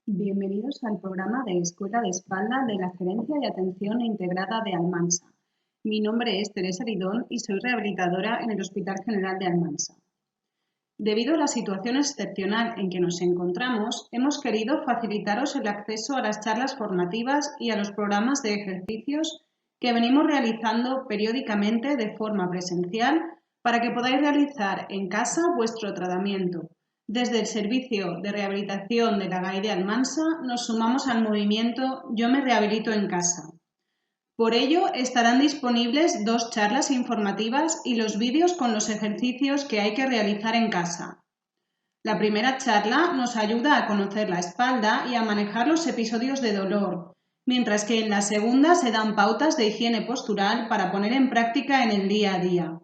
Bienvenidos al programa de Escuela de Espalda de la Gerencia de Atención Integrada de Almansa. Mi nombre es Teresa Lidón y soy rehabilitadora en el Hospital General de Almansa. Debido a la situación excepcional en que nos encontramos, hemos querido facilitaros el acceso a las charlas formativas y a los programas de ejercicios que venimos realizando periódicamente de forma presencial para que podáis realizar en casa vuestro tratamiento. Desde el Servicio de Rehabilitación de la GAI de Almansa nos sumamos al movimiento Yo me rehabilito en casa. Por ello, estarán disponibles 2 charlas informativas y los vídeos con los ejercicios que hay que realizar en casa. La primera charla nos ayuda a conocer la espalda y a manejar los episodios de dolor, mientras que en la segunda se dan pautas de higiene postural para poner en práctica en el día a día.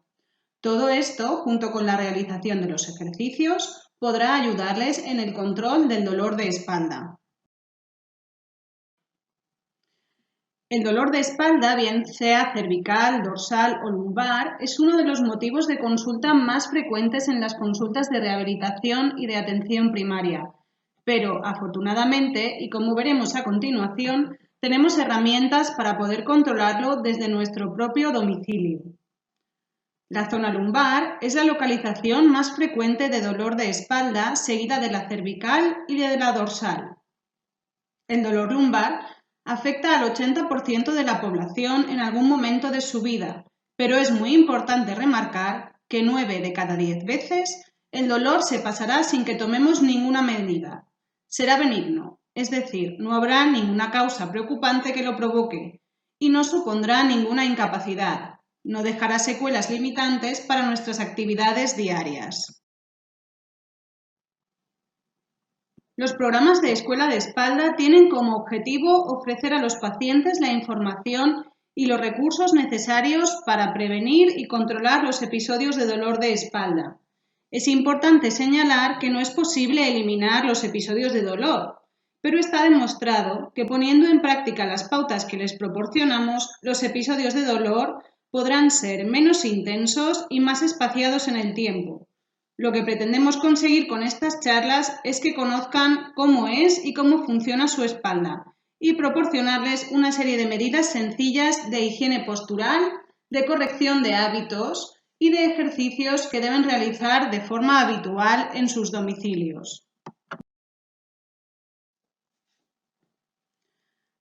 Todo esto, junto con la realización de los ejercicios, podrá ayudarles en el control del dolor de espalda. El dolor de espalda, bien sea cervical, dorsal o lumbar, es uno de los motivos de consulta más frecuentes en las consultas de rehabilitación y de atención primaria. Pero, afortunadamente, y como veremos a continuación, tenemos herramientas para poder controlarlo desde nuestro propio domicilio. La zona lumbar es la localización más frecuente de dolor de espalda, seguida de la cervical y de la dorsal. El dolor lumbar afecta al 80% de la población en algún momento de su vida, pero es muy importante remarcar que 9 de cada 10 veces el dolor se pasará sin que tomemos ninguna medida. Será benigno, es decir, no habrá ninguna causa preocupante que lo provoque y no supondrá ninguna incapacidad. No dejará secuelas limitantes para nuestras actividades diarias. Los programas de escuela de espalda tienen como objetivo ofrecer a los pacientes la información y los recursos necesarios para prevenir y controlar los episodios de dolor de espalda. Es importante señalar que no es posible eliminar los episodios de dolor, pero está demostrado que poniendo en práctica las pautas que les proporcionamos, los episodios de dolor podrán ser menos intensos y más espaciados en el tiempo. Lo que pretendemos conseguir con estas charlas es que conozcan cómo es y cómo funciona su espalda y proporcionarles una serie de medidas sencillas de higiene postural, de corrección de hábitos y de ejercicios que deben realizar de forma habitual en sus domicilios.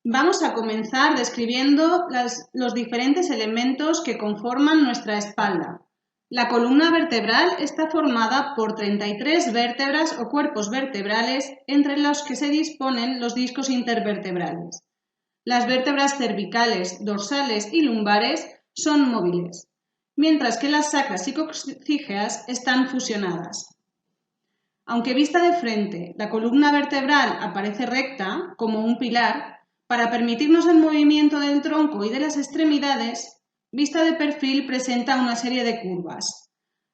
Vamos a comenzar describiendo los diferentes elementos que conforman nuestra espalda. La columna vertebral está formada por 33 vértebras o cuerpos vertebrales entre los que se disponen los discos intervertebrales. Las vértebras cervicales, dorsales y lumbares son móviles, mientras que las sacras y coxígeas están fusionadas. Aunque vista de frente, la columna vertebral aparece recta, como un pilar, para permitirnos el movimiento del tronco y de las extremidades, vista de perfil presenta una serie de curvas,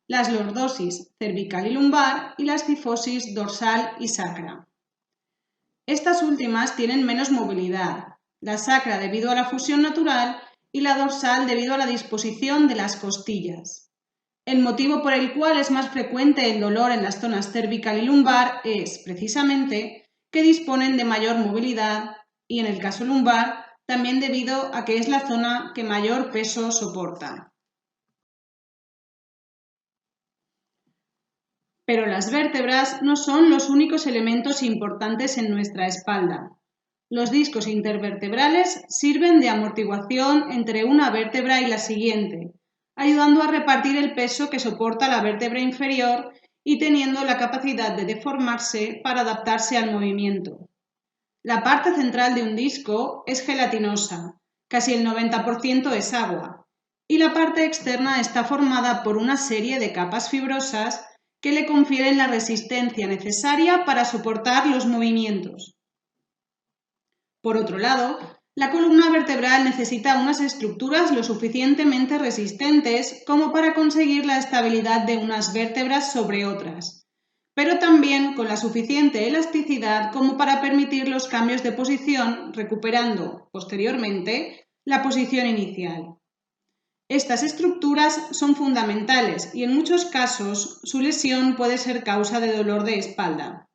las lordosis cervical y lumbar y las cifosis dorsal y sacra. Estas últimas tienen menos movilidad, la sacra debido a la fusión natural y la dorsal debido a la disposición de las costillas. El motivo por el cual es más frecuente el dolor en las zonas cervical y lumbar es, precisamente, que disponen de mayor movilidad y, en el caso lumbar, también debido a que es la zona que mayor peso soporta. Pero las vértebras no son los únicos elementos importantes en nuestra espalda. Los discos intervertebrales sirven de amortiguación entre una vértebra y la siguiente, ayudando a repartir el peso que soporta la vértebra inferior y teniendo la capacidad de deformarse para adaptarse al movimiento. La parte central de un disco es gelatinosa, casi el 90% es agua, y la parte externa está formada por una serie de capas fibrosas que le confieren la resistencia necesaria para soportar los movimientos. Por otro lado, la columna vertebral necesita unas estructuras lo suficientemente resistentes como para conseguir la estabilidad de unas vértebras sobre otras, pero también con la suficiente elasticidad como para permitir los cambios de posición, recuperando, posteriormente, la posición inicial. Estas estructuras son fundamentales y en muchos casos su lesión puede ser causa de dolor de espalda.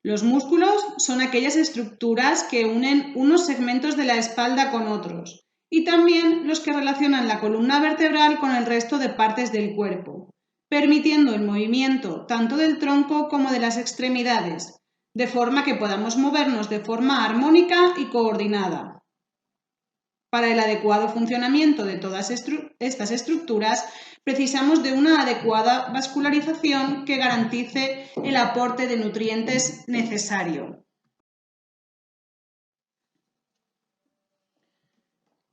Los músculos son aquellas estructuras que unen unos segmentos de la espalda con otros y también los que relacionan la columna vertebral con el resto de partes del cuerpo, permitiendo el movimiento tanto del tronco como de las extremidades, de forma que podamos movernos de forma armónica y coordinada. Para el adecuado funcionamiento de todas estas estructuras, precisamos de una adecuada vascularización que garantice el aporte de nutrientes necesario.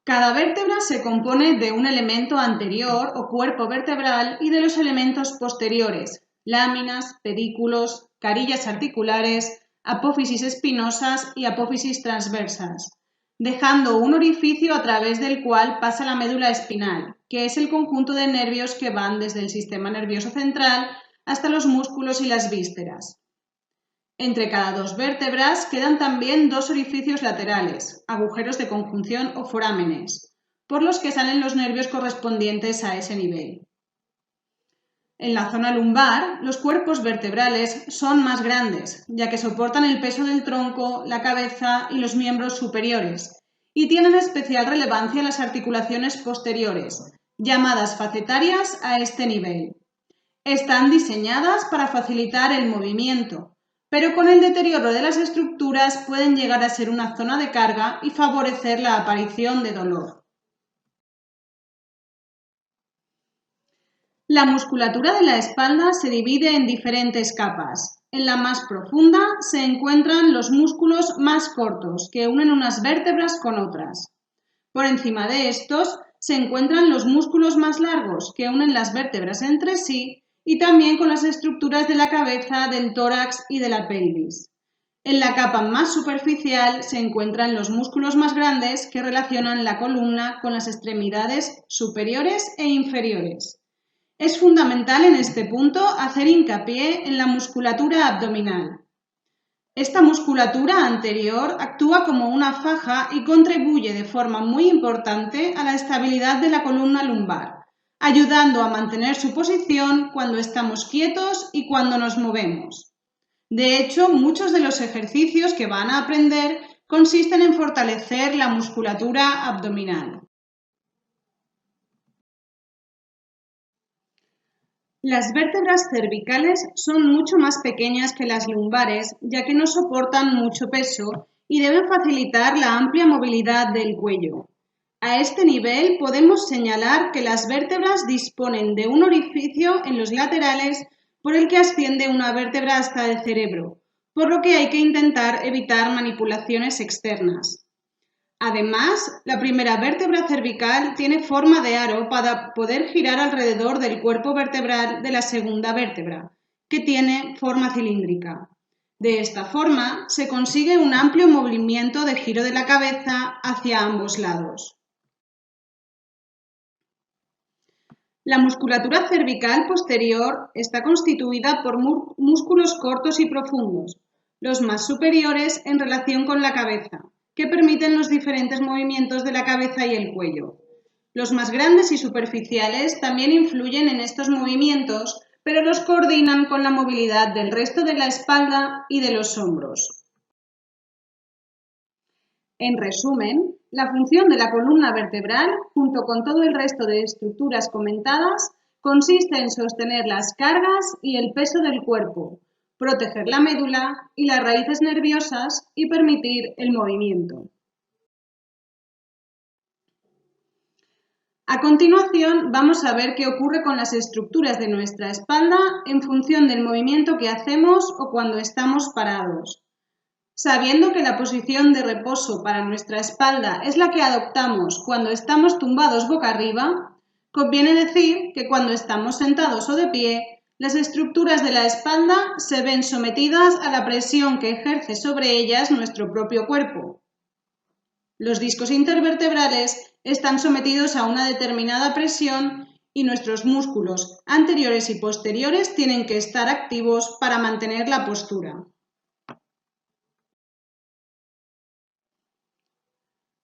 Cada vértebra se compone de un elemento anterior o cuerpo vertebral y de los elementos posteriores, láminas, pedículos, carillas articulares, apófisis espinosas y apófisis transversas, dejando un orificio a través del cual pasa la médula espinal, que es el conjunto de nervios que van desde el sistema nervioso central hasta los músculos y las vísceras. Entre cada dos vértebras quedan también dos orificios laterales, agujeros de conjunción o forámenes, por los que salen los nervios correspondientes a ese nivel. En la zona lumbar, los cuerpos vertebrales son más grandes, ya que soportan el peso del tronco, la cabeza y los miembros superiores, y tienen especial relevancia las articulaciones posteriores, llamadas facetarias a este nivel. Están diseñadas para facilitar el movimiento, pero con el deterioro de las estructuras pueden llegar a ser una zona de carga y favorecer la aparición de dolor. La musculatura de la espalda se divide en diferentes capas. En la más profunda se encuentran los músculos más cortos, que unen unas vértebras con otras. Por encima de estos se encuentran los músculos más largos, que unen las vértebras entre sí y también con las estructuras de la cabeza, del tórax y de la pelvis. En la capa más superficial se encuentran los músculos más grandes que relacionan la columna con las extremidades superiores e inferiores. Es fundamental en este punto hacer hincapié en la musculatura abdominal. Esta musculatura anterior actúa como una faja y contribuye de forma muy importante a la estabilidad de la columna lumbar, ayudando a mantener su posición cuando estamos quietos y cuando nos movemos. De hecho, muchos de los ejercicios que van a aprender consisten en fortalecer la musculatura abdominal. Las vértebras cervicales son mucho más pequeñas que las lumbares, ya que no soportan mucho peso y deben facilitar la amplia movilidad del cuello. A este nivel podemos señalar que las vértebras disponen de un orificio en los laterales por el que asciende una vértebra hasta el cerebro, por lo que hay que intentar evitar manipulaciones externas. Además, la primera vértebra cervical tiene forma de aro para poder girar alrededor del cuerpo vertebral de la segunda vértebra, que tiene forma cilíndrica. De esta forma, se consigue un amplio movimiento de giro de la cabeza hacia ambos lados. La musculatura cervical posterior está constituida por músculos cortos y profundos, los más superiores en relación con la cabeza, que permiten los diferentes movimientos de la cabeza y el cuello. Los más grandes y superficiales también influyen en estos movimientos, pero los coordinan con la movilidad del resto de la espalda y de los hombros. En resumen, la función de la columna vertebral, junto con todo el resto de estructuras comentadas, consiste en sostener las cargas y el peso del cuerpo, proteger la médula y las raíces nerviosas y permitir el movimiento. A continuación, vamos a ver qué ocurre con las estructuras de nuestra espalda en función del movimiento que hacemos o cuando estamos parados. Sabiendo que la posición de reposo para nuestra espalda es la que adoptamos cuando estamos tumbados boca arriba, conviene decir que cuando estamos sentados o de pie, las estructuras de la espalda se ven sometidas a la presión que ejerce sobre ellas nuestro propio cuerpo. Los discos intervertebrales están sometidos a una determinada presión y nuestros músculos anteriores y posteriores tienen que estar activos para mantener la postura.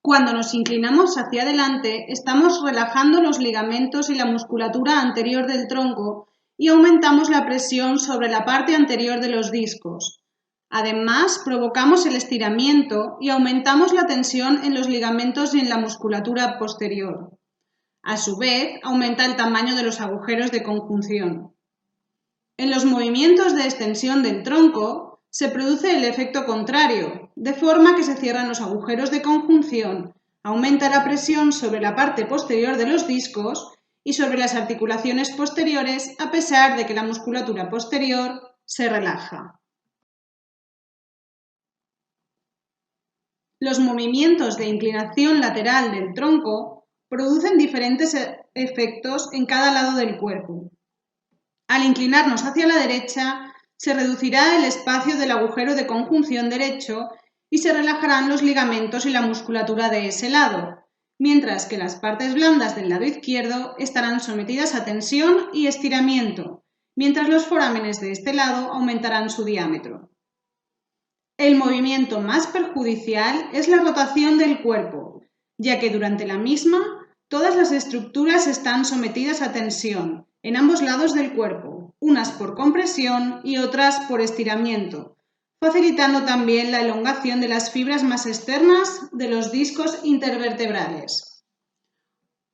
Cuando nos inclinamos hacia adelante, estamos relajando los ligamentos y la musculatura anterior del tronco y aumentamos la presión sobre la parte anterior de los discos. Además, provocamos el estiramiento y aumentamos la tensión en los ligamentos y en la musculatura posterior. A su vez, aumenta el tamaño de los agujeros de conjunción. En los movimientos de extensión del tronco se produce el efecto contrario, de forma que se cierran los agujeros de conjunción, aumenta la presión sobre la parte posterior de los discos y sobre las articulaciones posteriores a pesar de que la musculatura posterior se relaja. Los movimientos de inclinación lateral del tronco producen diferentes efectos en cada lado del cuerpo. Al inclinarnos hacia la derecha, se reducirá el espacio del agujero de conjunción derecho y se relajarán los ligamentos y la musculatura de ese lado, mientras que las partes blandas del lado izquierdo estarán sometidas a tensión y estiramiento, mientras los forámenes de este lado aumentarán su diámetro. El movimiento más perjudicial es la rotación del cuerpo, ya que durante la misma todas las estructuras están sometidas a tensión en ambos lados del cuerpo, unas por compresión y otras por estiramiento, facilitando también la elongación de las fibras más externas de los discos intervertebrales.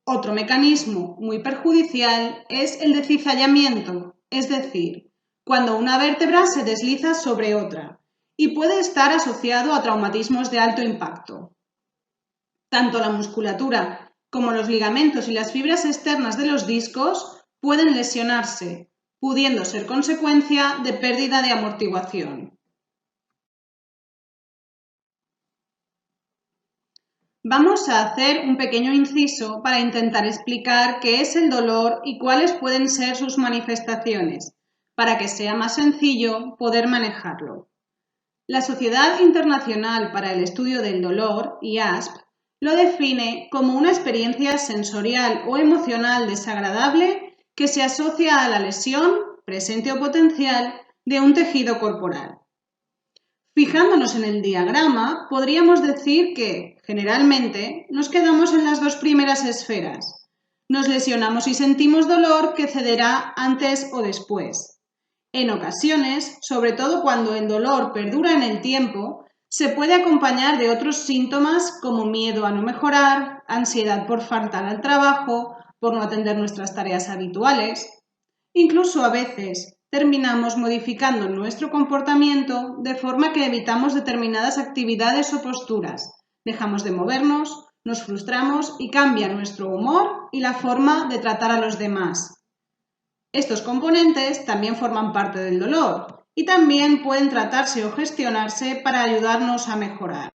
Otro mecanismo muy perjudicial es el de cizallamiento, es decir, cuando una vértebra se desliza sobre otra, y puede estar asociado a traumatismos de alto impacto. Tanto la musculatura como los ligamentos y las fibras externas de los discos pueden lesionarse, pudiendo ser consecuencia de pérdida de amortiguación. Vamos a hacer un pequeño inciso para intentar explicar qué es el dolor y cuáles pueden ser sus manifestaciones, para que sea más sencillo poder manejarlo. La Sociedad Internacional para el Estudio del Dolor, IASP, lo define como una experiencia sensorial o emocional desagradable que se asocia a la lesión, presente o potencial, de un tejido corporal. Fijándonos en el diagrama, podríamos decir que, generalmente, nos quedamos en las dos primeras esferas. Nos lesionamos y sentimos dolor que cederá antes o después. En ocasiones, sobre todo cuando el dolor perdura en el tiempo, se puede acompañar de otros síntomas como miedo a no mejorar, ansiedad por faltar al trabajo, por no atender nuestras tareas habituales. Incluso a veces terminamos modificando nuestro comportamiento de forma que evitamos determinadas actividades o posturas, dejamos de movernos, nos frustramos y cambia nuestro humor y la forma de tratar a los demás. Estos componentes también forman parte del dolor y también pueden tratarse o gestionarse para ayudarnos a mejorar.